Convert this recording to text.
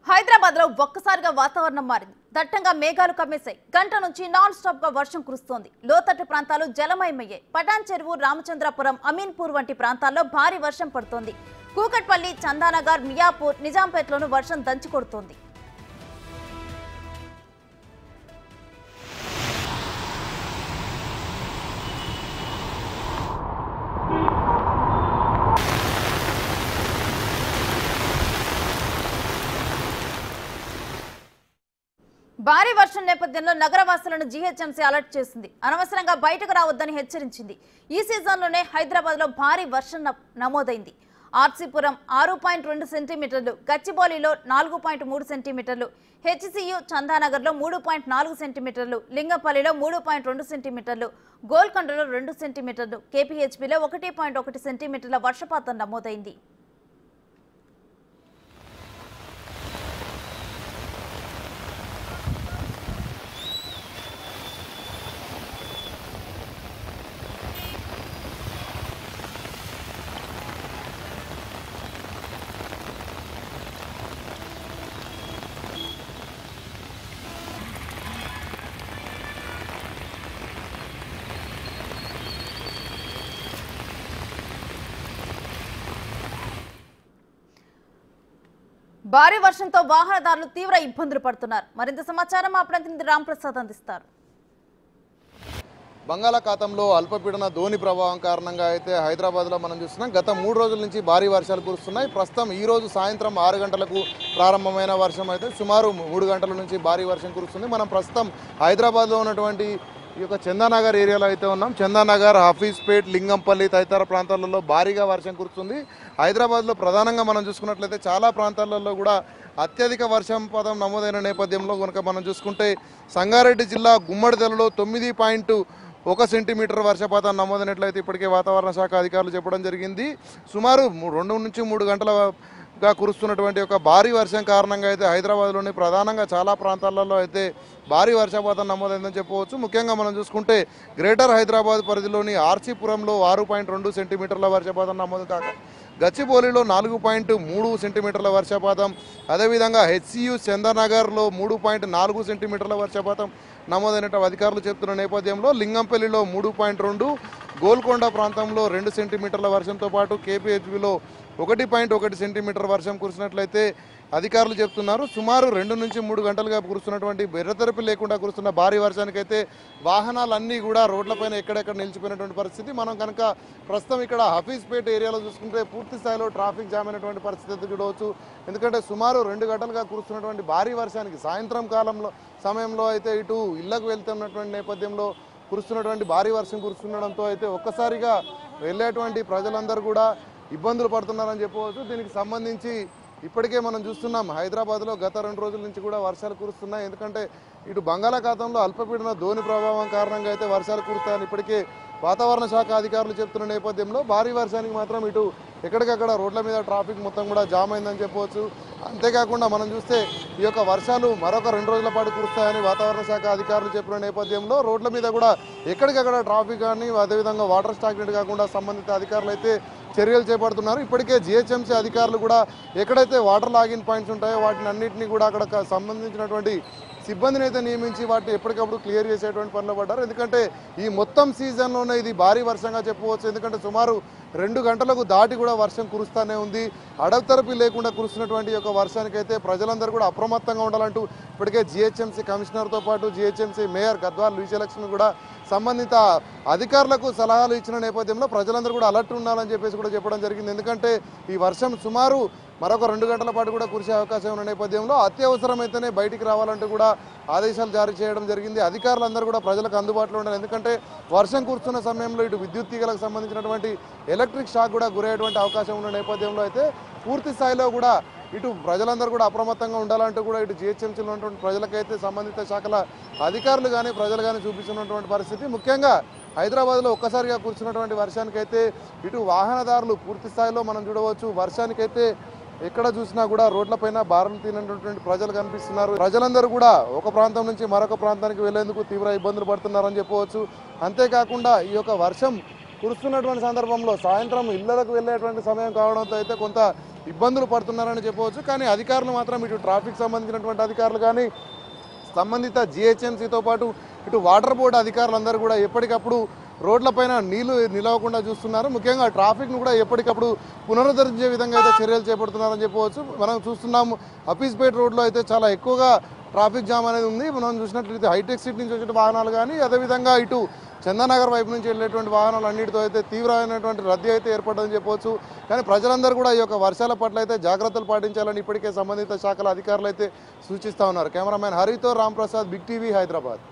హైదరాబాద్ లో ఒక్కసారిగా వాతావరణం మారింది. దట్టంగా మేఘాలు కమ్మేశాయి. గంట నుంచి నాన్ స్టాప్ గా వర్షం కురుస్తోంది. లోతట్టు ప్రాంతాలు జలమయమయ్యాయి. పటాన్ చెరువు, రామచంద్రపురం, అమీన్పూర్ వంటి ప్రాంతాల్లో భారీ వర్షం పడుతోంది. కూకట్పల్లి, చందానగర్, మియాపూర్, నిజాంపేట్లోనూ వర్షం దంచి కొడుతోంది. భారీ వర్షం నేపథ్యంలో నగరవాసులను జీహెచ్ఎంసీ అలర్ట్ చేసింది. అనవసరంగా బయటకు రావద్దని హెచ్చరించింది. ఈ సీజన్లోనే హైదరాబాద్ లో భారీ వర్షం నమోదైంది. ఆర్సీపురం 6.2 సెంటీమీటర్లు, గచ్చిబౌలిలో 4.3 సెంటీమీటర్లు, హెచ్సియు చందానగర్లో 3.4 సెంటీమీటర్లు, లింగంపల్లిలో 3.2 సెంటీమీటర్లు, గోల్కొండలో 2 సెంటీమీటర్లు, కేపీహెచ్బీలో 1.1 సెంటీమీటర్ల వర్షపాతం నమోదైంది. భారీ వర్షంతో వాహనదారులు తీవ్ర ఇబ్బందులు పడుతున్నారు. మరింత సమాచారం మా ప్రతినిధి రాంప్రసాద్ అందిస్తారు. బంగాళాఖాతంలో అల్పపీడన ధోని ప్రభావం కారణంగా అయితే హైదరాబాద్లో మనం చూస్తున్నాం. గత 3 రోజుల నుంచి భారీ వర్షాలు కురుస్తున్నాయి. ప్రస్తుతం ఈ రోజు సాయంత్రం 6 గంటలకు ప్రారంభమైన వర్షం అయితే సుమారు 3 గంటల నుంచి భారీ వర్షం కురుస్తుంది. మనం ప్రస్తుతం హైదరాబాద్లో ఉన్నటువంటి ఈ యొక్క చందానగర్ ఏరియాలో అయితే ఉన్నాం. చందానగర్, హఫీజ్పేట్, లింగంపల్లి తదితర ప్రాంతాలలో భారీగా వర్షం కురుస్తుంది. హైదరాబాద్లో ప్రధానంగా మనం చూసుకున్నట్లయితే చాలా ప్రాంతాలలో కూడా అత్యధిక వర్షపాతం నమోదైన నేపథ్యంలో కనుక మనం చూసుకుంటే సంగారెడ్డి జిల్లా గుమ్మడిదలలో 9.1 సెంటీమీటర్ వర్షపాతం నమోదైనట్లయితే ఇప్పటికే వాతావరణ శాఖ అధికారులు చెప్పడం జరిగింది. సుమారు 2 నుంచి 3 గంటలుగా కురుస్తున్నటువంటి ఒక భారీ వర్షం కారణంగా అయితే హైదరాబాద్లోని ప్రధానంగా చాలా ప్రాంతాలలో అయితే భారీ వర్షపాతం నమోదైందని చెప్పవచ్చు. ముఖ్యంగా మనం చూసుకుంటే గ్రేటర్ హైదరాబాద్ పరిధిలోని ఆర్సీపురంలో 6.2 సెంటీమీటర్ల వర్షపాతం నమోదు కాక గచ్చిబౌలిలో 4.3 సెంటీమీటర్ల వర్షపాతం, అదేవిధంగా హెచ్సియు చందానగర్లో 3.4 సెంటీమీటర్ల వర్షపాతం నమోదైనట్టు అధికారులు చెప్తున్న నేపథ్యంలో లింగంపల్లిలో 3.2, గోల్కొండ ప్రాంతంలో 2 సెంటీమీటర్ల వర్షంతో పాటు కేపీహెచ్బీలో 1.1 సెంటీమీటర్ వర్షం కురిసినట్లయితే అధికారులు చెప్తున్నారు. సుమారు 2 నుంచి 3 గంటలుగా కురుస్తున్నటువంటి బెర్రతెరపి లేకుండా కురుస్తున్న భారీ వర్షానికైతే వాహనాలన్నీ కూడా రోడ్లపైన ఎక్కడెక్కడ నిలిచిపోయినటువంటి పరిస్థితి. మనం కనుక ప్రస్తుతం ఇక్కడ హఫీజ్పేట్ ఏరియాలో చూసుకుంటే పూర్తి స్థాయిలో ట్రాఫిక్ జామ్ అయినటువంటి పరిస్థితి చూడవచ్చు. ఎందుకంటే సుమారు 2 గంటలుగా కురుస్తున్నటువంటి భారీ వర్షానికి సాయంత్రం సమయంలో అయితే ఇటు ఇళ్లకు వెళ్తున్నటువంటి నేపథ్యంలో కురుస్తున్నటువంటి భారీ వర్షం కురుస్తుండడంతో అయితే ఒక్కసారిగా వెళ్ళేటువంటి ప్రజలందరూ కూడా ఇబ్బందులు పడుతున్నారని చెప్పవచ్చు. దీనికి సంబంధించి ఇప్పటికే మనం చూస్తున్నాం హైదరాబాద్లో గత 2 రోజుల నుంచి కూడా వర్షాలు కురుస్తున్నాయి. ఎందుకంటే ఇటు బంగాళాఖాతంలో అల్పపీడన ధోని ప్రభావం కారణంగా అయితే వర్షాలు కురుస్తాయని ఇప్పటికే వాతావరణ శాఖ అధికారులు చెప్తున్న నేపథ్యంలో భారీ వర్షానికి మాత్రం ఇటు ఎక్కడికక్కడ రోడ్ల మీద ట్రాఫిక్ మొత్తం కూడా జామ్ అయిందని చెప్పవచ్చు. అంతేకాకుండా మనం చూస్తే ఈ యొక్క వర్షాలు మరొక 2 రోజుల పాటు కురుస్తాయని వాతావరణ శాఖ అధికారులు చెప్పిన నేపథ్యంలో రోడ్ల మీద కూడా ఎక్కడికక్కడ ట్రాఫిక్ కానీ అదేవిధంగా వాటర్ స్టాగ్నెంట్ కాకుండా సంబంధిత అధికారులు అయితే చర్యలు చేపడుతున్నారు. ఇప్పటికే జిహెచ్ఎంసీ అధికారులు కూడా ఎక్కడైతే వాటర్ లాగిన్ పాయింట్స్ ఉంటాయో వాటిని అన్నింటినీ కూడా అక్కడ సంబంధించినటువంటి సిబ్బందిని అయితే నియమించి వాటిని ఎప్పటికప్పుడు క్లియర్ చేసేటువంటి పనిలో పడ్డారు. ఎందుకంటే ఈ మొత్తం సీజన్లోనే ఇది భారీ వర్షంగా చెప్పవచ్చు. ఎందుకంటే సుమారు 2 గంటలకు దాటి కూడా వర్షం కురుస్తూనే ఉంది. అడవితరపి లేకుండా కురుస్తున్నటువంటి యొక్క వర్షానికైతే ప్రజలందరూ కూడా అప్రమత్తంగా ఉండాలంటూ ఇప్పటికే జిహెచ్ఎంసీ కమిషనర్తో పాటు జిహెచ్ఎంసీ మేయర్ గద్వాల్ విజయలక్ష్మి కూడా సంబంధిత అధికారులకు సలహాలు ఇచ్చిన నేపథ్యంలో ప్రజలందరూ కూడా అలర్ట్ ఉండాలని చెప్పేసి కూడా చెప్పడం జరిగింది. ఎందుకంటే ఈ వర్షం సుమారు మరొక 2 గంటల పాటు కూడా కురిసే అవకాశం ఉన్న నేపథ్యంలో అత్యవసరమైతేనే బయటికి రావాలంటూ కూడా ఆదేశాలు జారీ చేయడం జరిగింది. అధికారులందరూ కూడా ప్రజలకు అందుబాటులో ఉండాలి. ఎందుకంటే వర్షం కురుస్తున్న సమయంలో ఇటు విద్యుత్ తీగలకు సంబంధించినటువంటి ఎలక్ట్రిక్ షాక్ కూడా గురయ్యేటువంటి అవకాశం ఉన్న నేపథ్యంలో అయితే పూర్తి స్థాయిలో కూడా ఇటు ప్రజలందరూ కూడా అప్రమత్తంగా ఉండాలంటూ కూడా ఇటు జిహెచ్ఎంసీలో ఉన్నటువంటి ప్రజలకైతే సంబంధిత శాఖల అధికారులు కానీ ప్రజలు కానీ చూపిస్తున్నటువంటి పరిస్థితి. ముఖ్యంగా హైదరాబాద్లో ఒక్కసారిగా కురిసినటువంటి వర్షానికైతే ఇటు వాహనదారులు పూర్తి స్థాయిలో మనం చూడవచ్చు. వర్షానికైతే ఎక్కడ చూసినా కూడా రోడ్లపైన బారులు తీరినటువంటి ప్రజలు కనిపిస్తున్నారు. ప్రజలందరూ కూడా ఒక ప్రాంతం నుంచి మరొక ప్రాంతానికి వెళ్లేందుకు తీవ్ర ఇబ్బందులు పడుతున్నారని చెప్పవచ్చు. అంతేకాకుండా ఈ యొక్క వర్షం కురుస్తున్నటువంటి సందర్భంలో సాయంత్రం ఇళ్లకు వెళ్ళేటువంటి సమయం కావడంతో అయితే కొంత ఇబ్బందులు పడుతున్నారని చెప్పవచ్చు. కానీ అధికారులు మాత్రం ఇటు ట్రాఫిక్ సంబంధించినటువంటి అధికారులు కానీ సంబంధిత జిహెచ్ఎంసీతో పాటు ఇటు వాటర్ బోర్డు అధికారులందరూ కూడా ఎప్పటికప్పుడు రోడ్లపైన నీళ్లు నిలవకుండా చూస్తున్నారు. ముఖ్యంగా ట్రాఫిక్ను కూడా ఎప్పటికప్పుడు పునరుద్ధరించే విధంగా అయితే చర్యలు చేపడుతున్నారని చెప్పవచ్చు. మనం చూస్తున్నాము హఫీజ్పేట రోడ్లో అయితే చాలా ఎక్కువగా ట్రాఫిక్ జామ్ అనేది ఉంది. మనం చూసినట్లయితే హైటెక్ సిటీ నుంచి వచ్చే వాహనాలు కానీ అదేవిధంగా ఇటు చందానగర్ వైపు నుంచి వెళ్ళేటువంటి వాహనాలు అన్నిటితో అయితే తీవ్రమైనటువంటి రద్దీ అయితే ఏర్పడదని చెప్పవచ్చు. కానీ ప్రజలందరూ కూడా ఈ యొక్క వర్షాల పట్ల అయితే జాగ్రత్తలు పాటించాలని ఇప్పటికే సంబంధిత శాఖల అధికారులు అయితే సూచిస్తూ ఉన్నారు. కెమెరామెన్ హరితో రాంప్రసాద్, బిగ్ టీవీ, హైదరాబాద్.